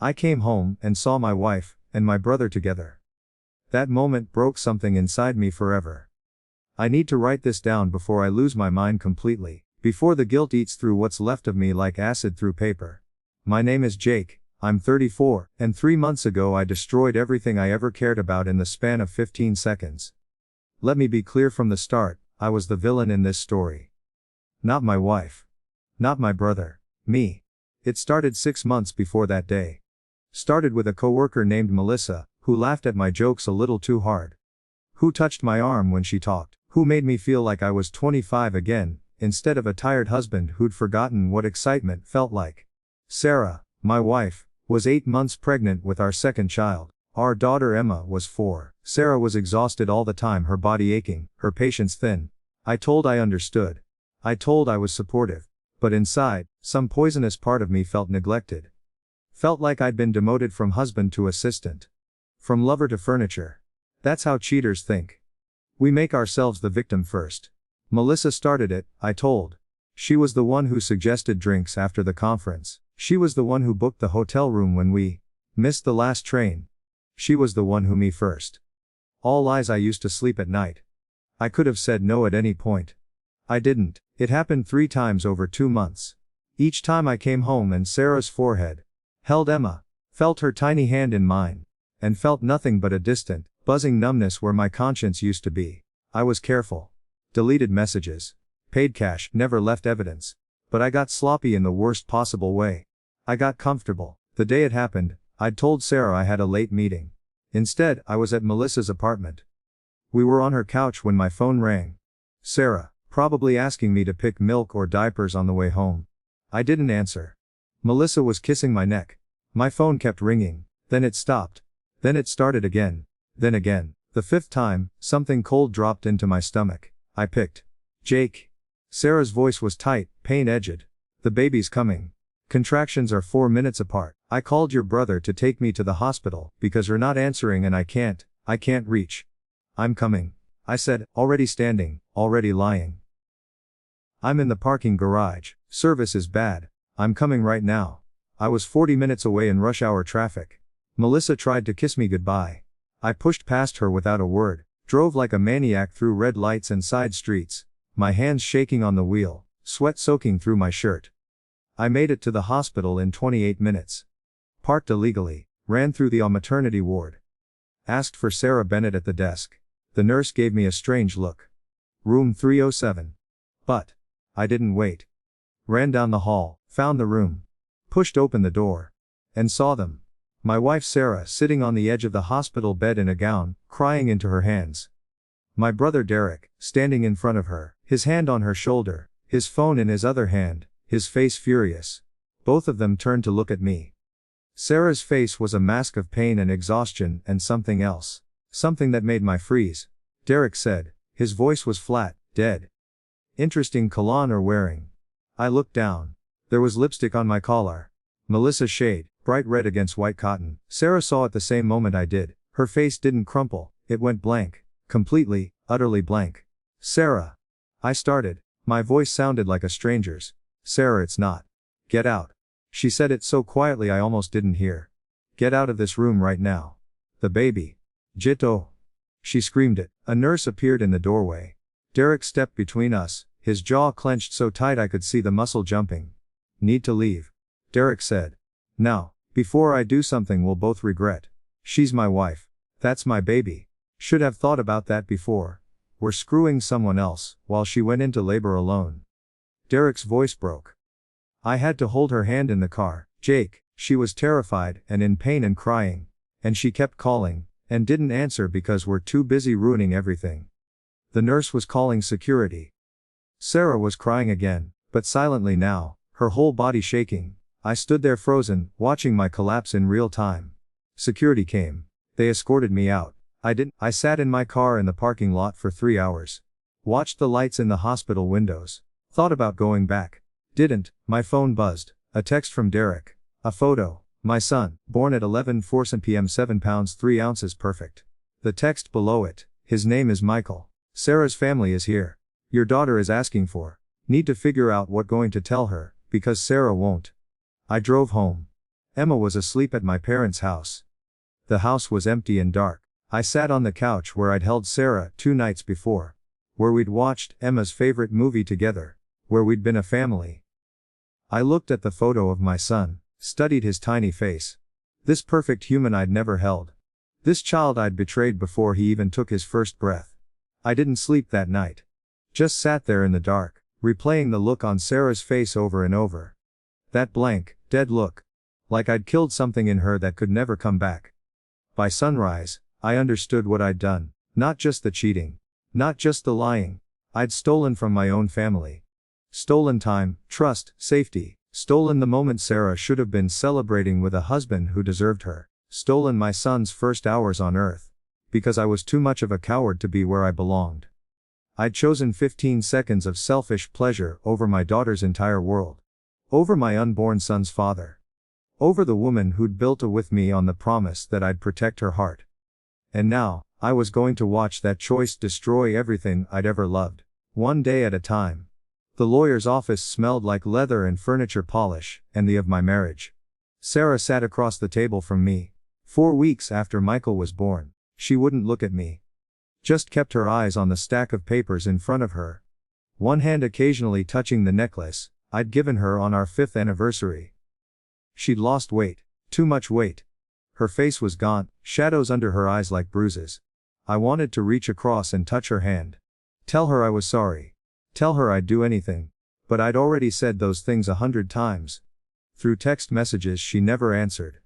I came home and saw my wife and my brother together. That moment broke something inside me forever. I need to write this down before I lose my mind completely, before the guilt eats through what's left of me like acid through paper. My name is Jake, I'm 34, and 3 months ago I destroyed everything I ever cared about in the span of 15 seconds. Let me be clear from the start, I was the villain in this story. Not my wife. Not my brother. Me. It started 6 months before that day. Started with a coworker named Melissa, who laughed at my jokes a little too hard. Who touched my arm when she talked. Who made me feel like I was 25 again, instead of a tired husband who'd forgotten what excitement felt like. Sarah, my wife, was 8 months pregnant with our second child. Our daughter Emma was 4. Sarah was exhausted all the time, her body aching, her patience thin. I told I understood. I told I was supportive. But inside, some poisonous part of me felt neglected. Felt like I'd been demoted from husband to assistant. From lover to furniture. That's how cheaters think. We make ourselves the victim first. Melissa started it, I told. She was the one who suggested drinks after the conference. She was the one who booked the hotel room when we missed the last train. She was the one who me first. All lies. I used to sleep at night. I could have said no at any point. I didn't. It happened 3 times over 2 months. Each time I came home and Sarah's forehead held Emma, felt her tiny hand in mine, and felt nothing but a distant, buzzing numbness where my conscience used to be. I was careful. Deleted messages. Paid cash, never left evidence. But I got sloppy in the worst possible way. I got comfortable. The day it happened, I'd told Sarah I had a late meeting. Instead, I was at Melissa's apartment. We were on her couch when my phone rang. Sarah, probably asking me to pick milk or diapers on the way home. I didn't answer. Melissa was kissing my neck. My phone kept ringing, then it stopped. Then it started again. Then again. The 5th time, something cold dropped into my stomach. I picked. Jake. Sarah's voice was tight, pain-edged. The baby's coming. Contractions are 4 minutes apart. I called your brother to take me to the hospital, because you're not answering and I can't reach. I'm coming. I said, already standing, already lying. I'm in the parking garage. Service is bad. I'm coming right now. I was 40 minutes away in rush hour traffic. Melissa tried to kiss me goodbye. I pushed past her without a word, drove like a maniac through red lights and side streets, my hands shaking on the wheel, sweat soaking through my shirt. I made it to the hospital in 28 minutes. Parked illegally, ran through the maternity ward. Asked for Sarah Bennett at the desk. The nurse gave me a strange look. Room 307. But I didn't wait. Ran down the hall, found the room. Pushed open the door. And saw them. My wife Sarah sitting on the edge of the hospital bed in a gown, crying into her hands. My brother Derek, standing in front of her, his hand on her shoulder, his phone in his other hand, his face furious. Both of them turned to look at me. Sarah's face was a mask of pain and exhaustion and something else. Something that made my freeze. Derek said, his voice was flat, dead. Interesting cologne you're wearing. I looked down. There was lipstick on my collar. Melissa's shade, bright red against white cotton. Sarah saw it the same moment I did. Her face didn't crumple, it went blank. Completely, utterly blank. Sarah. I started. My voice sounded like a stranger's. Sarah, it's not. Get out. She said it so quietly I almost didn't hear. Get out of this room right now. The baby. Jito. She screamed it. A nurse appeared in the doorway. Derek stepped between us, his jaw clenched so tight I could see the muscle jumping. Need to leave. Derek said. Now, before I do something we'll both regret. She's my wife. That's my baby. Should have thought about that before. We're screwing someone else, while she went into labor alone. Derek's voice broke. I had to hold her hand in the car. Jake, she was terrified and in pain and crying. And she kept calling, and didn't answer because we're too busy ruining everything. The nurse was calling security. Sarah was crying again, but silently now, her whole body shaking. I stood there frozen, watching my collapse in real time. Security came. They escorted me out. I sat in my car in the parking lot for 3 hours. Watched the lights in the hospital windows. Thought about going back. Didn't. My phone buzzed. A text from Derek. A photo. My son, born at 11:04 p.m. 7 pounds 3 ounces perfect. The text below it. His name is Michael. Sarah's family is here. Your daughter is asking for. Need to figure out what going to tell her, because Sarah won't. I drove home. Emma was asleep at my parents' house. The house was empty and dark. I sat on the couch where I'd held Sarah 2 nights before. Where we'd watched Emma's favorite movie together. Where we'd been a family. I looked at the photo of my son, studied his tiny face. This perfect human I'd never held. This child I'd betrayed before he even took his first breath. I didn't sleep that night. Just sat there in the dark, replaying the look on Sarah's face over and over. That blank, dead look. Like I'd killed something in her that could never come back. By sunrise, I understood what I'd done. Not just the cheating. Not just the lying. I'd stolen from my own family. Stolen time, trust, safety. Stolen the moment Sarah should have been celebrating with a husband who deserved her. Stolen my son's first hours on earth. Because I was too much of a coward to be where I belonged. I'd chosen 15 seconds of selfish pleasure over my daughter's entire world. Over my unborn son's father. Over the woman who'd built a with me on the promise that I'd protect her heart. And now, I was going to watch that choice destroy everything I'd ever loved. One day at a time. The lawyer's office smelled like leather and furniture polish, and the of my marriage. Sarah sat across the table from me. 4 weeks after Michael was born, she wouldn't look at me. Just kept her eyes on the stack of papers in front of her. One hand occasionally touching the necklace I'd given her on our 5th anniversary. She'd lost weight. Too much weight. Her face was gaunt, shadows under her eyes like bruises. I wanted to reach across and touch her hand. Tell her I was sorry. Tell her I'd do anything. But I'd already said those things 100 times. Through text messages she never answered.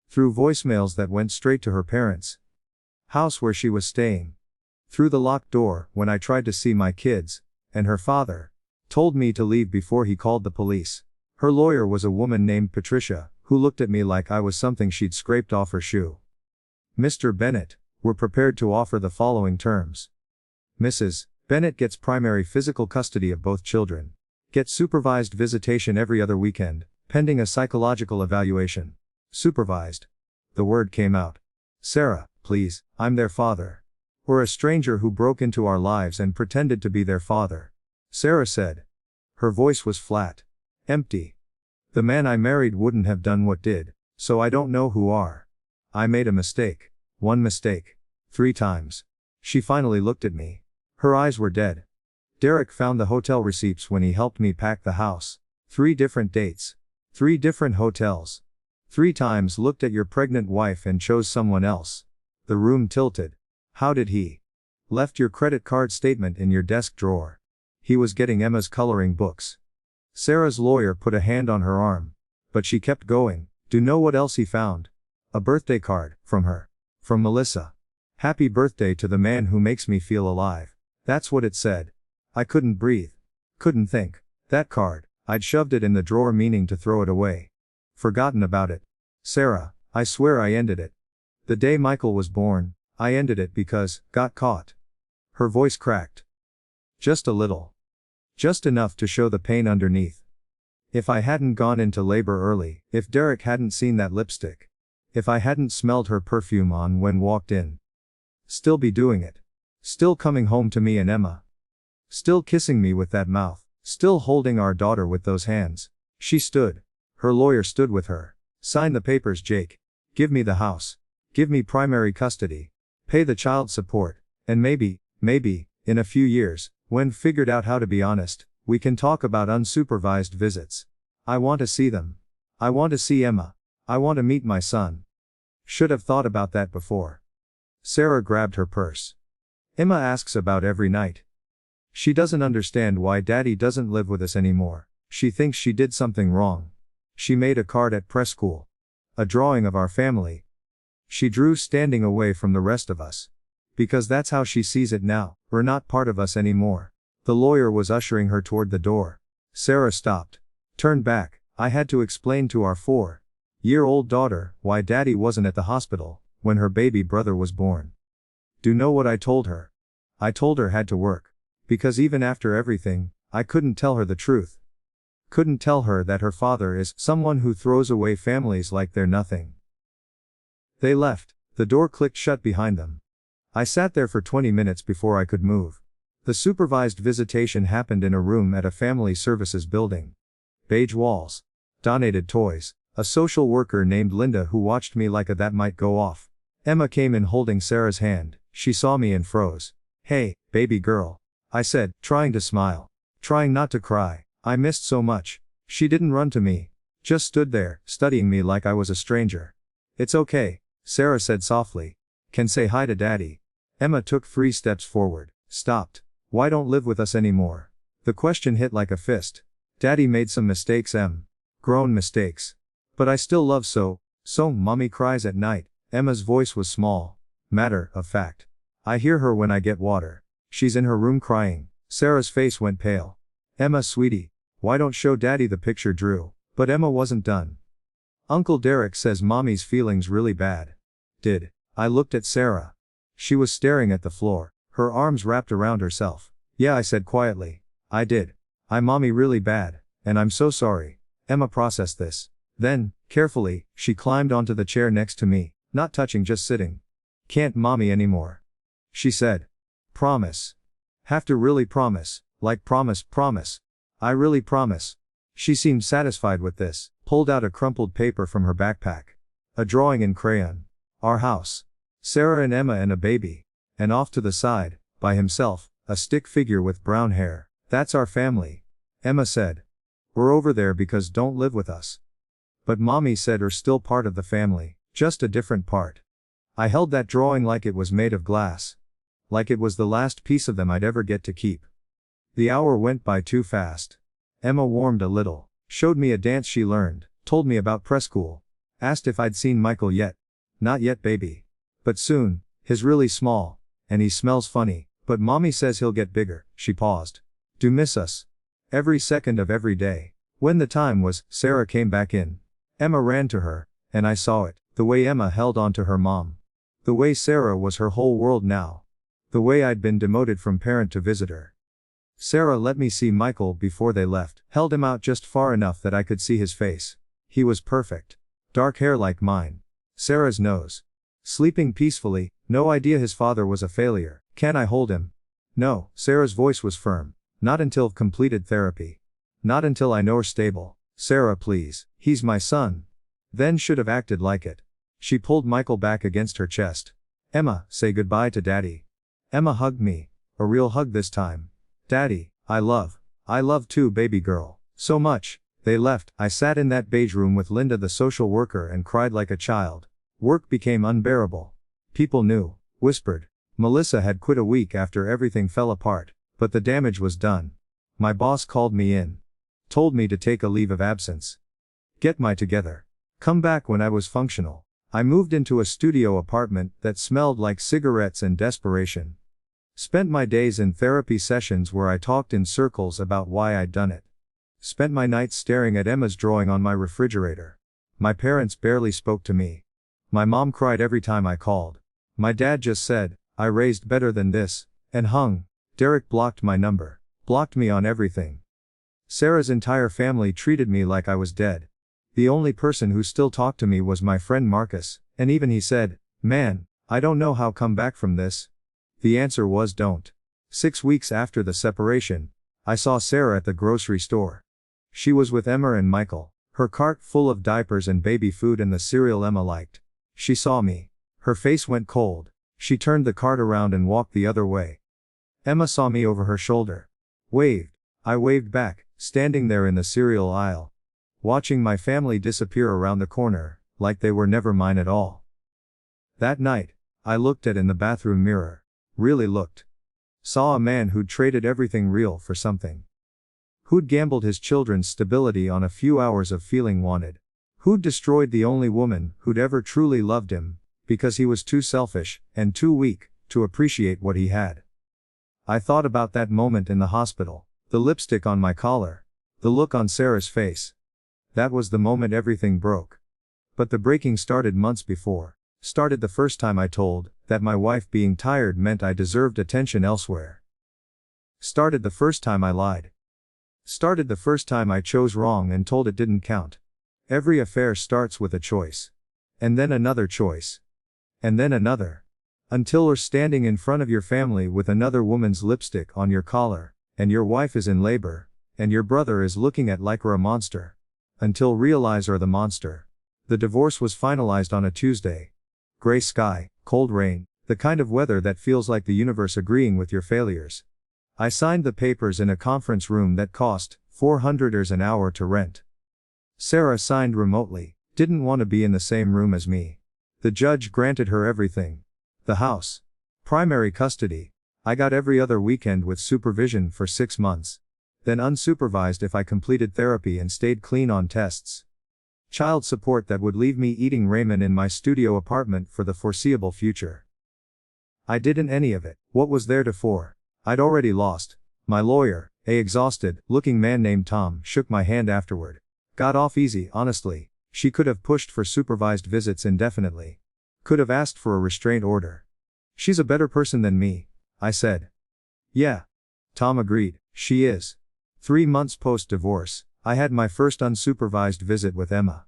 Through voicemails that went straight to her parents' house where she was staying. Through the locked door when I tried to see my kids, and her father told me to leave before he called the police. Her lawyer was a woman named Patricia, who looked at me like I was something she'd scraped off her shoe. Mr. Bennett, we're prepared to offer the following terms. Mrs. Bennett gets primary physical custody of both children. Gets supervised visitation every other weekend, pending a psychological evaluation. Supervised. The word came out. Sarah, please, I'm their father. We're a stranger who broke into our lives and pretended to be their father. Sarah said. Her voice was flat. Empty. The man I married wouldn't have done what did, so I don't know who are. I made a mistake. 1 mistake. 3 times. She finally looked at me. Her eyes were dead. Derek found the hotel receipts when he helped me pack the house. 3 different dates. 3 different hotels. 3 times looked at your pregnant wife and chose someone else. The room tilted. How did he? Left your credit card statement in your desk drawer. He was getting Emma's coloring books. Sarah's lawyer put a hand on her arm. But she kept going. Do you know what else he found? A birthday card, from her. From Melissa. Happy birthday to the man who makes me feel alive. That's what it said. I couldn't breathe. Couldn't think. That card, I'd shoved it in the drawer meaning to throw it away. Forgotten about it. Sarah, I swear I ended it. The day Michael was born, I ended it because, got caught. Her voice cracked. Just a little. Just enough to show the pain underneath. If I hadn't gone into labor early, if Derek hadn't seen that lipstick. If I hadn't smelled her perfume on when walked in. Still be doing it. Still coming home to me and Emma. Still kissing me with that mouth. Still holding our daughter with those hands. She stood. Her lawyer stood with her. Sign the papers, Jake. Give me the house. Give me primary custody. Pay the child support. And maybe, in a few years, when figured out how to be honest, we can talk about unsupervised visits. I want to see them. I want to see Emma. I want to meet my son. Should have thought about that before. Sarah grabbed her purse. Emma asks about every night. She doesn't understand why Daddy doesn't live with us anymore. She thinks she did something wrong. She made a card at press school. A drawing of our family. She drew standing away from the rest of us. Because that's how she sees it now, we're not part of us anymore. The lawyer was ushering her toward the door. Sarah stopped. Turned back. I had to explain to our 4-year-old daughter why Daddy wasn't at the hospital when her baby brother was born. Do you know what I told her? I told her had to work. Because even after everything, I couldn't tell her the truth. Couldn't tell her that her father is someone who throws away families like they're nothing. They left. The door clicked shut behind them. I sat there for 20 minutes before I could move. The supervised visitation happened in a room at a family services building. Beige walls. Donated toys. A social worker named Linda who watched me like that might go off. Emma came in holding Sarah's hand. She saw me and froze. "Hey, baby girl," I said, trying to smile. Trying not to cry. I missed so much. She didn't run to me. Just stood there, studying me like I was a stranger. "It's okay," Sarah said softly. "Can say hi to Daddy." Emma took 3 steps forward. Stopped. "Why don't live with us anymore?" The question hit like a fist. Daddy made some mistakes, grown mistakes. But I still love so, Mommy cries at night. Emma's voice was small. Matter of fact. I hear her when I get water. She's in her room crying. Sarah's face went pale. "Emma sweetie, why don't show Daddy the picture Drew?" But Emma wasn't done. "Uncle Derek says Mommy's feelings really bad." Did. I looked at Sarah. She was staring at the floor, her arms wrapped around herself. "Yeah," I said quietly. "I did. Mommy really bad, and I'm so sorry." Emma processed this. Then, carefully, she climbed onto the chair next to me, not touching, just sitting. "Can't Mommy anymore," she said. "Promise." "Have to really promise, like promise. I really promise." She seemed satisfied with this, pulled out a crumpled paper from her backpack. A drawing in crayon. Our house. Sarah and Emma and a baby. And off to the side, by himself, a stick figure with brown hair. "That's our family," Emma said. "We're over there because don't live with us." But Mommy said we're still part of the family, just a different part. I held that drawing like it was made of glass. Like it was the last piece of them I'd ever get to keep. The hour went by too fast. Emma warmed a little, showed me a dance she learned, told me about preschool. Asked if I'd seen Michael yet. "Not yet, baby. But soon, he's really small, and he smells funny, but Mommy says he'll get bigger." She paused. "Do miss us. Every second of every day." When the time was, Sarah came back in. Emma ran to her, and I saw it, the way Emma held on to her mom. The way Sarah was her whole world now. The way I'd been demoted from parent to visitor. Sarah let me see Michael before they left, held him out just far enough that I could see his face. He was perfect. Dark hair like mine. Sarah's nose. Sleeping peacefully, no idea his father was a failure. "Can I hold him?" "No," Sarah's voice was firm. "Not until completed therapy. Not until I know we're stable." "Sarah, please, he's my son." Then should have acted like it. She pulled Michael back against her chest. "Emma, say goodbye to Daddy." Emma hugged me. A real hug this time. "Daddy, I love too, baby girl. So much." They left. I sat in that beige room with Linda the social worker and cried like a child. Work became unbearable. People knew, whispered. Melissa had quit a week after everything fell apart, but the damage was done. My boss called me in. Told me to take a leave of absence. Get my together. Come back when I was functional. I moved into a studio apartment that smelled like cigarettes and desperation. Spent my days in therapy sessions where I talked in circles about why I'd done it. Spent my nights staring at Emma's drawing on my refrigerator. My parents barely spoke to me. My mom cried every time I called. My dad just said, "I raised better than this," and hung. Derek blocked my number. Blocked me on everything. Sarah's entire family treated me like I was dead. The only person who still talked to me was my friend Marcus, and even he said, "Man, I don't know how come back from this." The answer was don't. 6 weeks after the separation, I saw Sarah at the grocery store. She was with Emma and Michael, her cart full of diapers and baby food and the cereal Emma liked. She saw me. Her face went cold. She turned the cart around and walked the other way. Emma saw me over her shoulder. Waved. I waved back, standing there in the cereal aisle. Watching my family disappear around the corner, like they were never mine at all. That night, I looked in the bathroom mirror. Really looked. Saw a man who'd traded everything real for something. Who'd gambled his children's stability on a few hours of feeling wanted. Who'd destroyed the only woman who'd ever truly loved him, because he was too selfish, and too weak, to appreciate what he had. I thought about that moment in the hospital, the lipstick on my collar, the look on Sarah's face. That was the moment everything broke. But the breaking started months before. Started the first time I told that my wife being tired meant I deserved attention elsewhere. Started the first time I lied. Started the first time I chose wrong and told it didn't count. Every affair starts with a choice. And then another choice. And then another. Until you're standing in front of your family with another woman's lipstick on your collar, and your wife is in labor, and your brother is looking at like you're a monster. Until realize you're the monster. The divorce was finalized on a Tuesday. Gray sky, cold rain, the kind of weather that feels like the universe agreeing with your failures. I signed the papers in a conference room that cost $400 an hour to rent. Sarah signed remotely, didn't want to be in the same room as me. The judge granted her everything. The house. Primary custody. I got every other weekend with supervision for 6 months. Then unsupervised if I completed therapy and stayed clean on tests. Child support that would leave me eating ramen in my studio apartment for the foreseeable future. I didn't any of it. What was there to for? I'd already lost. My lawyer, a exhausted looking man named Tom, shook my hand afterward. Got off easy, honestly. She could have pushed for supervised visits indefinitely. Could have asked for a restraint order. She's a better person than me, I said. Yeah. Tom agreed, she is. 3 months post-divorce, I had my first unsupervised visit with Emma.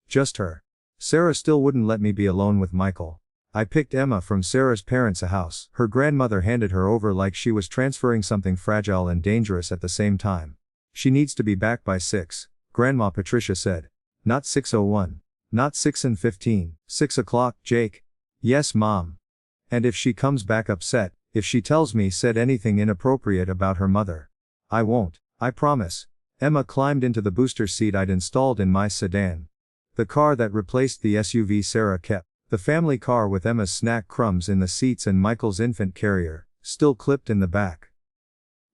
Just her. Sarah still wouldn't let me be alone with Michael. I picked Emma from Sarah's parents a house. Her grandmother handed her over like she was transferring something fragile and dangerous at the same time. She needs to be back by 6, Grandma Patricia said. Not 6:01. Not 6:15. 6 o'clock, Jake. Yes, Mom. And if she comes back upset, if she tells me said anything inappropriate about her mother. I won't, I promise. Emma climbed into the booster seat I'd installed in my sedan. The car that replaced the SUV Sarah kept. The family car with Emma's snack crumbs in the seats and Michael's infant carrier, still clipped in the back.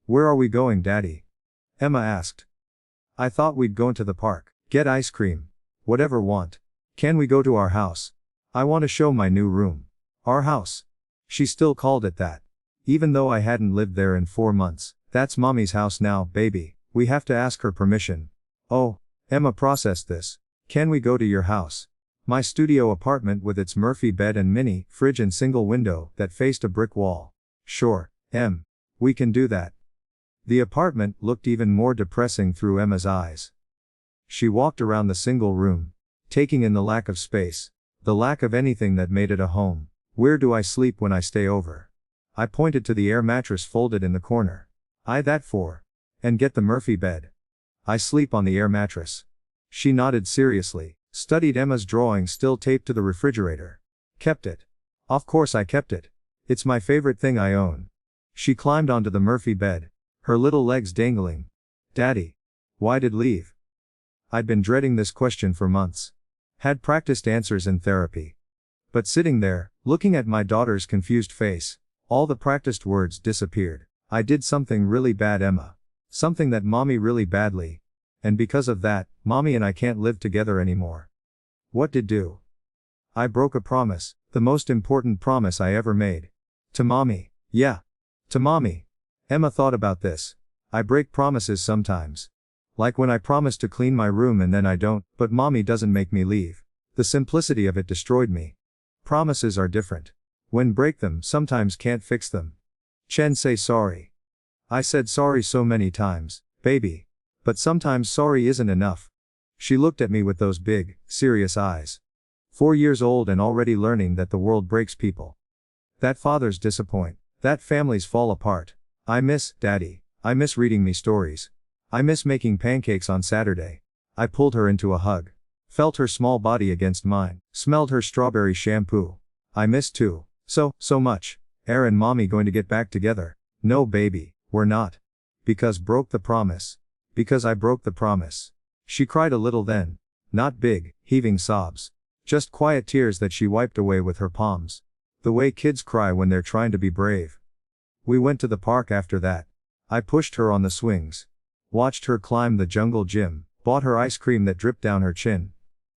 Where are we going, Daddy? Emma asked. I thought we'd go into the park, get ice cream. Whatever want. Can we go to our house? I want to show my new room. Our house. She still called it that. Even though I hadn't lived there in 4 months. That's Mommy's house now, baby. We have to ask her permission. Oh, Emma processed this. Can we go to your house? My studio apartment with its Murphy bed and mini fridge and single window that faced a brick wall. Sure, Em. We can do that. The apartment looked even more depressing through Emma's eyes. She walked around the single room, taking in the lack of space, the lack of anything that made it a home. Where do I sleep when I stay over? I pointed to the air mattress folded in the corner. That for? And get the Murphy bed. I sleep on the air mattress. She nodded seriously, studied Emma's drawing still taped to the refrigerator. Kept it. Of course I kept it. It's my favorite thing I own. She climbed onto the Murphy bed, her little legs dangling. Daddy. Why did leave? I'd been dreading this question for months. Had practiced answers in therapy. But sitting there, looking at my daughter's confused face, all the practiced words disappeared. I did something really bad, Emma. Something that Mommy really badly. And because of that, Mommy and I can't live together anymore. What did do? I broke a promise, the most important promise I ever made. To Mommy. Yeah. To Mommy. Emma thought about this. I break promises sometimes. Like when I promise to clean my room and then I don't, but Mommy doesn't make me leave. The simplicity of it destroyed me. Promises are different. When break them, sometimes can't fix them. Chen say sorry. I said sorry so many times, baby. But sometimes sorry isn't enough. She looked at me with those big, serious eyes. 4 years old and already learning that the world breaks people. That fathers disappoint. That families fall apart. I miss Daddy. I miss reading me stories. I miss making pancakes on Saturday. I pulled her into a hug. Felt her small body against mine. Smelled her strawberry shampoo. I miss too. So much. And Mommy going to get back together? No baby, we're not. Because broke the promise. Because I broke the promise. She cried a little then. Not big, heaving sobs. Just quiet tears that she wiped away with her palms. The way kids cry when they're trying to be brave. We went to the park after that. I pushed her on the swings. Watched her climb the jungle gym, bought her ice cream that dripped down her chin.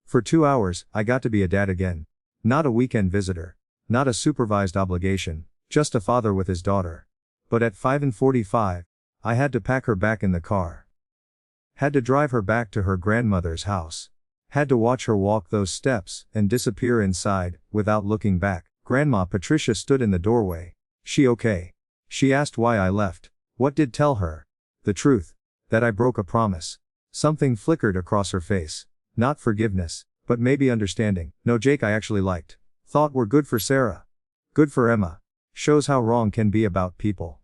For 2 hours, I got to be a dad again. Not a weekend visitor. Not a supervised obligation. Just a father with his daughter. But at 5:45, I had to pack her back in the car. Had to drive her back to her grandmother's house. Had to watch her walk those steps and disappear inside, without looking back. Grandma Patricia stood in the doorway. She okay? She asked why I left. What did tell her? The truth. That I broke a promise. Something flickered across her face. Not forgiveness, but maybe understanding. No, Jake I actually liked. Thought were good for Sarah. Good for Emma. Shows how wrong can be about people.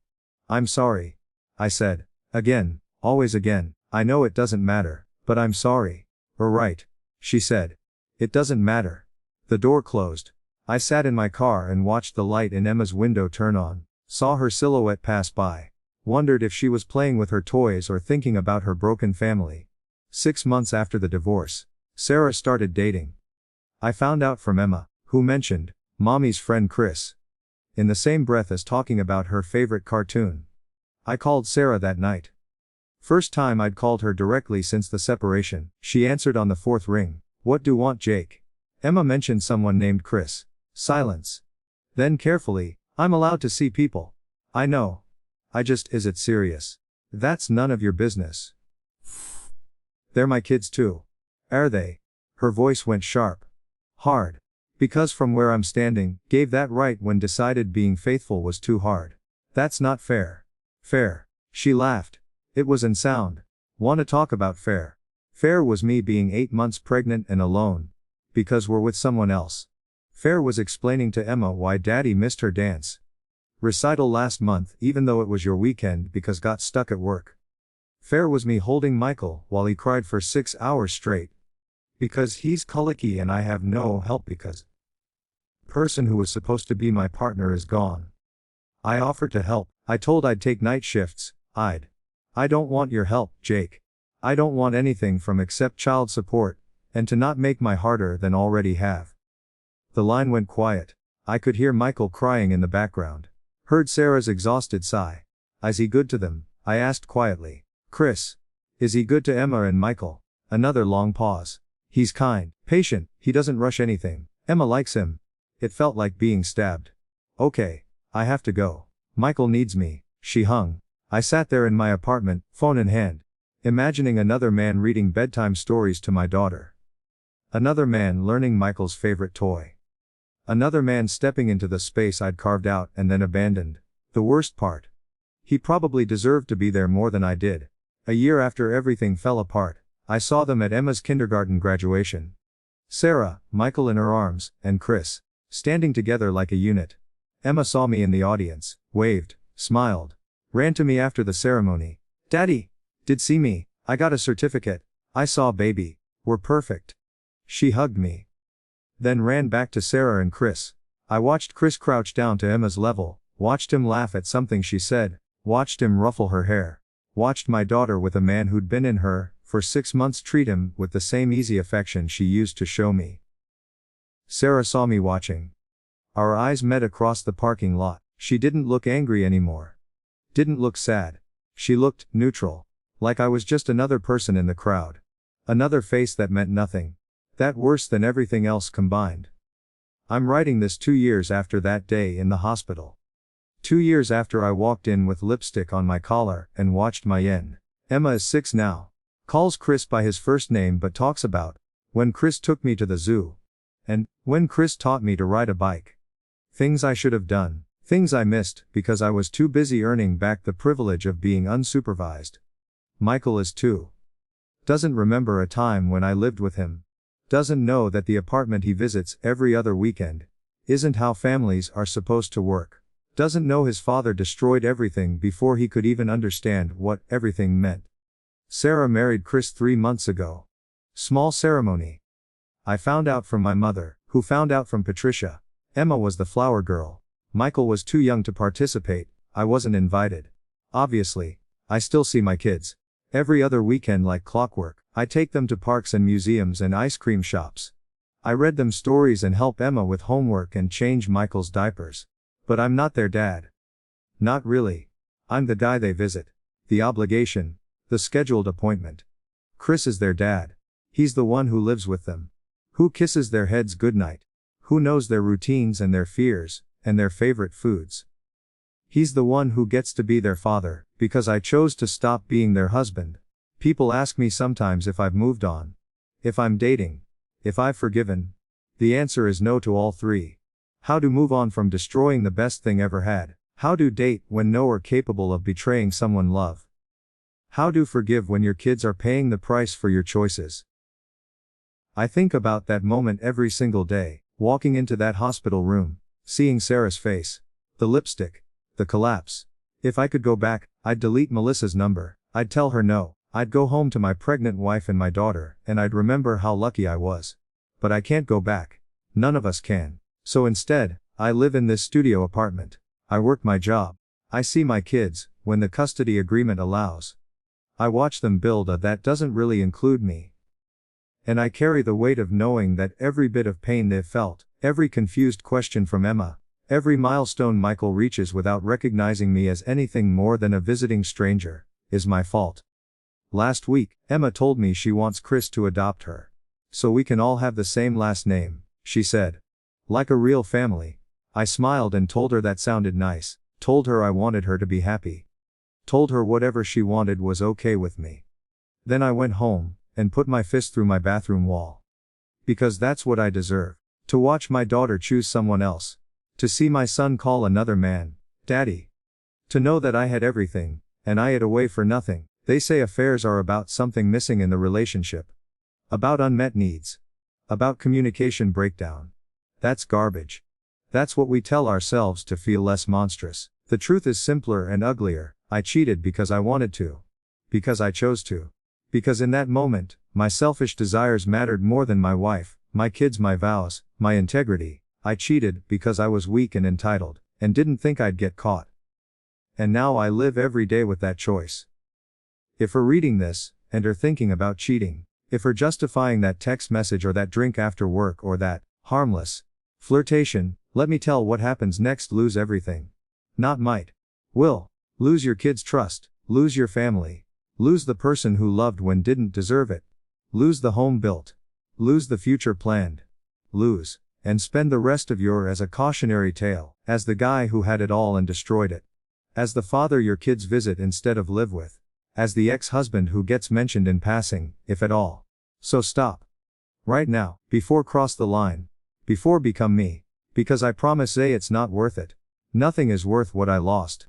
I'm sorry. I said. Again, always again. I know it doesn't matter, but I'm sorry. Right. She said. It doesn't matter. The door closed. I sat in my car and watched the light in Emma's window turn on, saw her silhouette pass by, wondered if she was playing with her toys or thinking about her broken family. 6 months after the divorce, Sarah started dating. I found out from Emma, who mentioned Mommy's friend Chris, in the same breath as talking about her favorite cartoon. I called Sarah that night. First time I'd called her directly since the separation. She answered on the 4th ring. "What do want, Jake?" Emma mentioned someone named Chris. Silence. Then carefully, "I'm allowed to see people." "I know. Is it serious?" "That's none of your business." "They're my kids too." "Are they?" Her voice went sharp. Hard. Because from where I'm standing, gave that right when decided being faithful was too hard. "That's not fair." "Fair." She laughed. It was in sound. "Want to talk about fair?" Fair was me being 8 months pregnant and alone. Because we're with someone else. Fair was explaining to Emma why Daddy missed her dance recital last month even though it was your weekend because got stuck at work. Fair was me holding Michael while he cried for 6 hours straight. Because he's colicky and I have no help because person who was supposed to be my partner is gone. I offered to help. I told I'd take night shifts. I don't want your help, Jake. I don't want anything from except child support, and to not make my harder than already have. The line went quiet. I could hear Michael crying in the background. Heard Sarah's exhausted sigh. "Is he good to them?" I asked quietly. "Chris. Is he good to Emma and Michael?" Another long pause. "He's kind, patient, he doesn't rush anything. Emma likes him." It felt like being stabbed. "Okay. I have to go. Michael needs me." She hung. I sat there in my apartment, phone in hand, imagining another man reading bedtime stories to my daughter. Another man learning Michael's favorite toy. Another man stepping into the space I'd carved out and then abandoned. The worst part. He probably deserved to be there more than I did. A year after everything fell apart, I saw them at Emma's kindergarten graduation. Sarah, Michael in her arms, and Chris, standing together like a unit. Emma saw me in the audience, waved, smiled, ran to me after the ceremony. "Daddy, did see me, I got a certificate, I saw baby, we're perfect." She hugged me. Then ran back to Sarah and Chris. I watched Chris crouch down to Emma's level, watched him laugh at something she said, watched him ruffle her hair, watched my daughter with a man who'd been in her for 6 months treat him with the same easy affection she used to show me. Sarah saw me watching. Our eyes met across the parking lot. She didn't look angry anymore. Didn't look sad. She looked neutral. Like I was just another person in the crowd. Another face that meant nothing. That worse than everything else combined. I'm writing this 2 years after that day in the hospital. 2 years after I walked in with lipstick on my collar and watched my end. Emma is 6 now. Calls Chris by his first name but talks about when Chris took me to the zoo. And when Chris taught me to ride a bike. Things I should have done. Things I missed because I was too busy earning back the privilege of being unsupervised. Michael is 2. Doesn't remember a time when I lived with him. Doesn't know that the apartment he visits every other weekend isn't how families are supposed to work. Doesn't know his father destroyed everything before he could even understand what everything meant. Sarah married Chris 3 months ago. Small ceremony. I found out from my mother, who found out from Patricia. Emma was the flower girl. Michael was too young to participate. I wasn't invited. Obviously, I still see my kids. Every other weekend like clockwork. I take them to parks and museums and ice cream shops. I read them stories and help Emma with homework and change Michael's diapers. But I'm not their dad. Not really. I'm the guy they visit. The obligation. The scheduled appointment. Chris is their dad. He's the one who lives with them. Who kisses their heads goodnight. Who knows their routines and their fears, and their favorite foods. He's the one who gets to be their father, because I chose to stop being their husband. People ask me sometimes if I've moved on. If I'm dating. If I've forgiven. The answer is no to all 3. How to move on from destroying the best thing ever had. How to date when no are capable of betraying someone love. How to forgive when your kids are paying the price for your choices. I think about that moment every single day, walking into that hospital room, seeing Sarah's face, the lipstick, the collapse. If I could go back, I'd delete Melissa's number, I'd tell her no, I'd go home to my pregnant wife and my daughter, and I'd remember how lucky I was. But I can't go back. None of us can. So instead, I live in this studio apartment. I work my job. I see my kids, when the custody agreement allows. I watch them build a that doesn't really include me. And I carry the weight of knowing that every bit of pain they've felt, every confused question from Emma, every milestone Michael reaches without recognizing me as anything more than a visiting stranger, is my fault. Last week, Emma told me she wants Chris to adopt her. So we can all have the same last name, she said. Like a real family. I smiled and told her that sounded nice, told her I wanted her to be happy. Told her whatever she wanted was okay with me. Then I went home, and put my fist through my bathroom wall. Because that's what I deserve. To watch my daughter choose someone else. To see my son call another man, Daddy. To know that I had everything, and I it away for nothing. They say affairs are about something missing in the relationship. About unmet needs. About communication breakdown. That's garbage. That's what we tell ourselves to feel less monstrous. The truth is simpler and uglier. I cheated because I wanted to. Because I chose to. Because in that moment, my selfish desires mattered more than my wife, my kids, my vows, my integrity. I cheated because I was weak and entitled, and didn't think I'd get caught. And now I live every day with that choice. If we're reading this, and are thinking about cheating, if we're justifying that text message or that drink after work or that harmless flirtation, let me tell what happens next. Lose everything. Not might. Will. Lose your kids' trust, lose your family. Lose the person who loved when didn't deserve it. Lose the home built. Lose the future planned. Lose. And spend the rest of your as a cautionary tale, as the guy who had it all and destroyed it. As the father your kids visit instead of live with. As the ex-husband who gets mentioned in passing, if at all. So stop. Right now, before cross the line. Before become me. Because I promise it's not worth it. Nothing is worth what I lost.